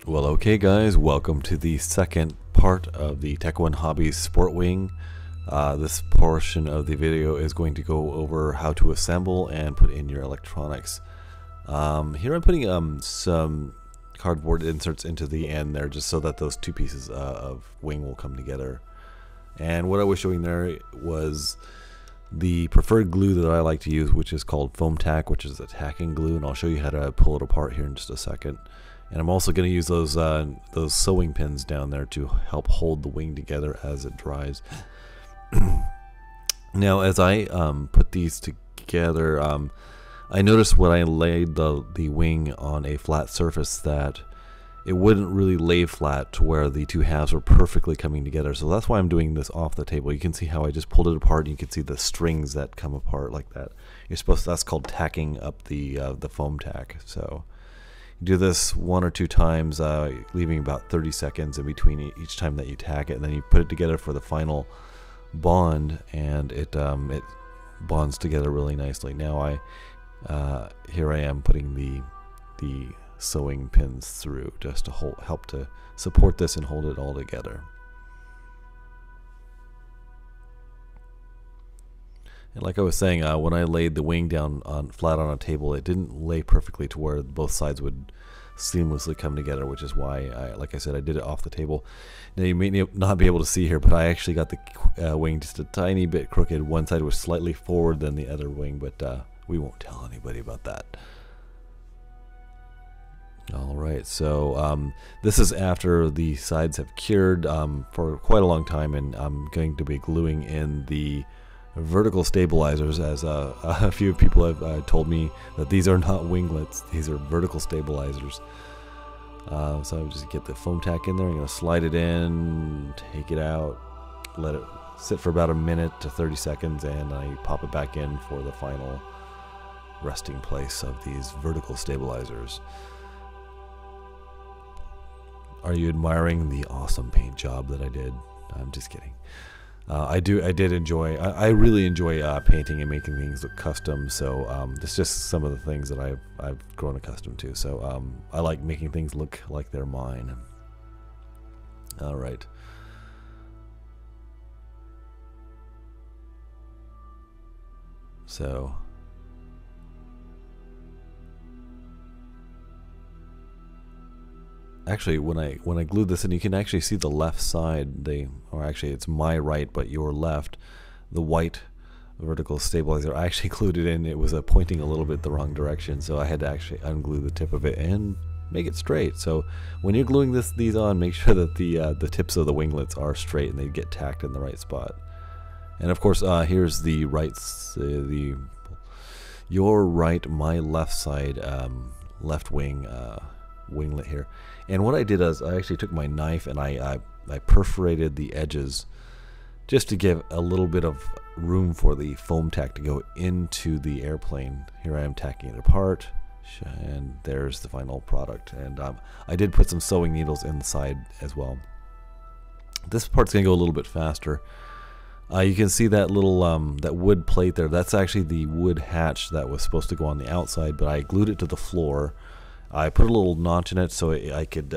Well, okay guys, welcome to the second part of the Tech One Hobbies Sport Wing. This portion of the video is going to go over how to assemble and put in your electronics. Here I'm putting some cardboard inserts into the end there just so that those two pieces of wing will come together. And what I was showing there was the preferred glue that I like to use, which is called foam tack, which is a tacking glue, and I'll show you how to pull it apart here in just a second. And I'm also going to use those sewing pins down there to help hold the wing together as it dries. Now, as I put these together, I noticed when I laid the wing on a flat surface that it wouldn't really lay flat to where the two halves were perfectly coming together. So that's why I'm doing this off the table. You can see how I just pulled it apart, and you can see the strings that come apart like that. That's called tacking up the foam tack. So do this one or two times, leaving about 30 seconds in between each time that you tack it, and then you put it together for the final bond, and it bonds together really nicely. Now here I am putting the sewing pins through just to help to support this and hold it all together. And like I was saying, when I laid the wing down flat on a table, it didn't lay perfectly to where both sides would seamlessly come together, which is why, like I said, I did it off the table. Now you may not be able to see here, but I actually got the wing just a tiny bit crooked. One side was slightly forward than the other wing, but we won't tell anybody about that. Alright, so this is after the sides have cured for quite a long time, and I'm going to be gluing in the vertical stabilizers, as a few people have told me that these are not winglets, these are vertical stabilizers. So I'll just get the foam tack in there. I'm going to slide it in, take it out, let it sit for about a minute to 30 seconds, and I pop it back in for the final resting place of these vertical stabilizers. Are you admiring the awesome paint job that I did? I'm just kidding. I really enjoy painting and making things look custom, so it's just some of the things that I've grown accustomed to. So I like making things look like they're mine. Alright. So actually, when I glued this in, you can actually see the left side, or actually it's my right but your left, the white vertical stabilizer. I actually glued it in. It was pointing a little bit the wrong direction, so I had to actually unglue the tip of it and make it straight. So when you're gluing these on, make sure that the tips of the winglets are straight and they get tacked in the right spot. And of course, here's the your right, my left side, left wing winglet here. And what I did is I actually took my knife and I perforated the edges just to give a little bit of room for the foam tack to go into the airplane. Here I am tacking it apart, and there's the final product. And I did put some sewing needles inside as well. This part's gonna go a little bit faster. You can see that little that wood plate there. That's actually the wood hatch that was supposed to go on the outside, but I glued it to the floor. I put a little notch in it so I could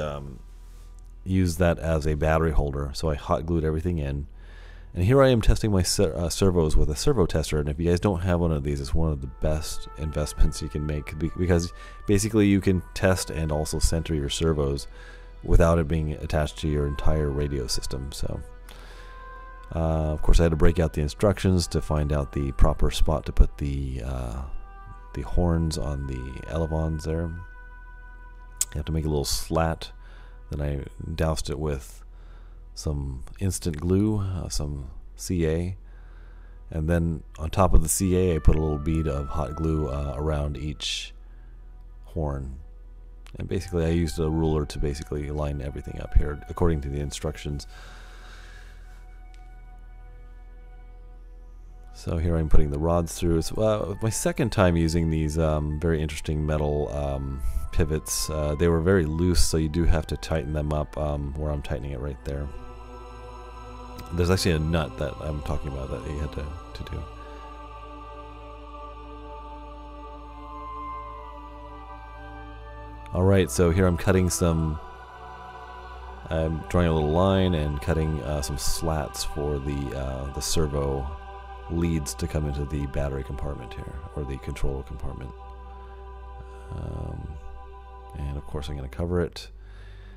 use that as a battery holder. So I hot glued everything in. And here I am testing my servos with a Servo Tester. And if you guys don't have one of these, it's one of the best investments you can make, because basically you can test and also center your servos without it being attached to your entire radio system. So of course I had to break out the instructions to find out the proper spot to put the horns on the Ailerons there. You have to make a little slat. Then I doused it with some instant glue, some CA, and then on top of the CA I put a little bead of hot glue around each horn. And basically I used a ruler to basically line everything up here according to the instructions. So here I'm putting the rods through. It's my second time using these very interesting metal pivots. They were very loose, so you do have to tighten them up, where I'm tightening it right there. There's actually a nut that I'm talking about that you had to do. Alright, so here I'm cutting some I'm drawing a little line and cutting some slats for the servo leads to come into the battery compartment here, or the controller compartment. And of course I'm going to cover it.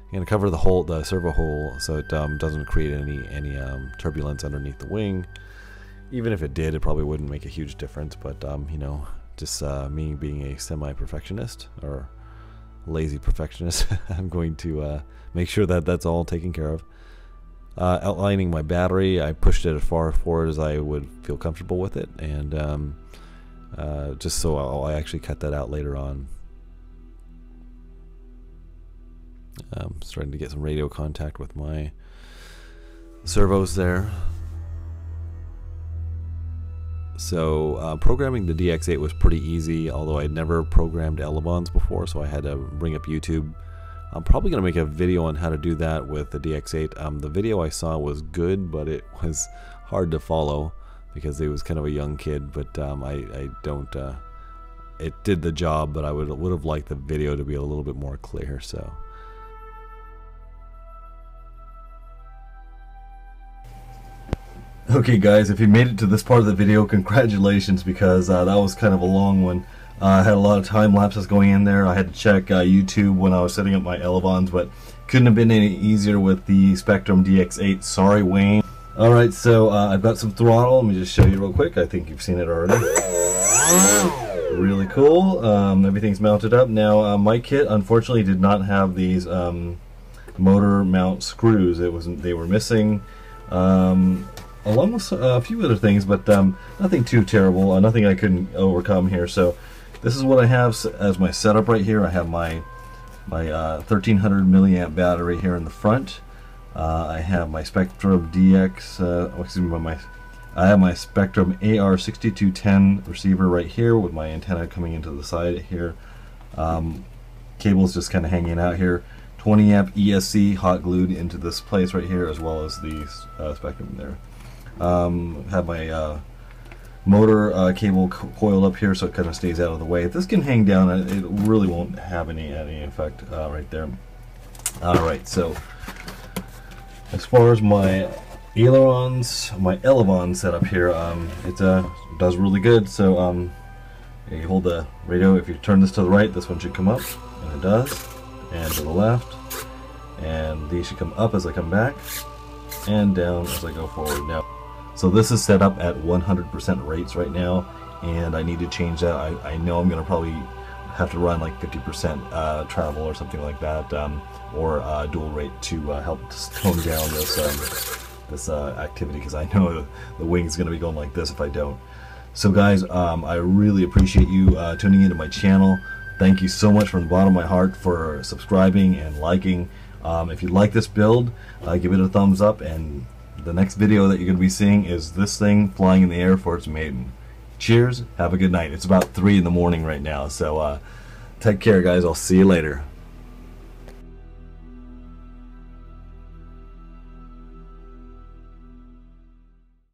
I'm going to cover the servo hole, so it doesn't create any turbulence underneath the wing. Even if it did, it probably wouldn't make a huge difference. But you know, just me being a semi-perfectionist or lazy perfectionist, I'm going to make sure that that's all taken care of. Outlining my battery, I pushed it as far forward as I would feel comfortable with it, and just so I'll actually cut that out later on. Starting to get some radio contact with my servos there. So programming the DX8 was pretty easy, although I'd never programmed Ailerons before, so I had to bring up YouTube. I'm probably going to make a video on how to do that with the DX8. The video I saw was good, but it was hard to follow because it was kind of a young kid, but I don't... it did the job, but I would have liked the video to be a little bit more clear, so... Okay guys, if you made it to this part of the video, congratulations, because that was kind of a long one. I had a lot of time lapses going in there. I had to check YouTube when I was setting up my Ailerons, but couldn't have been any easier with the Spectrum DX8. Sorry, Wayne. Alright, so I've got some throttle. Let me just show you real quick. I think you've seen it already. Really cool. Everything's mounted up. Now, my kit unfortunately did not have these motor mount screws. They were missing. Along with a few other things, but nothing too terrible, nothing I couldn't overcome here. So this is what I have as my setup right here. I have my 1300 milliamp battery here in the front. I have my Spectrum DX, I have my Spectrum AR6210 receiver right here with my antenna coming into the side here. Cables just kind of hanging out here. 20 amp ESC hot glued into this place right here, as well as the Spectrum there. Have my motor cable coiled up here so it kind of stays out of the way. This can hang down, it really won't have any effect right there. Alright, so as far as my Ailerons set up here, it does really good. So you hold the radio, if you turn this to the right, this one should come up, and it does, and to the left, and these should come up as I come back, and down as I go forward. Now, so this is set up at 100% rates right now, and I need to change that. I know I'm going to probably have to run like 50% travel or something like that, or dual rate to help tone down this activity, because I know the wing's going to be going like this if I don't. So guys, I really appreciate you tuning into my channel. Thank you so much from the bottom of my heart for subscribing and liking. If you like this build, give it a thumbs up, and the next video that you're going to be seeing is this thing flying in the air for its maiden. Cheers, have a good night. It's about 3 in the morning right now, so take care guys, I'll see you later.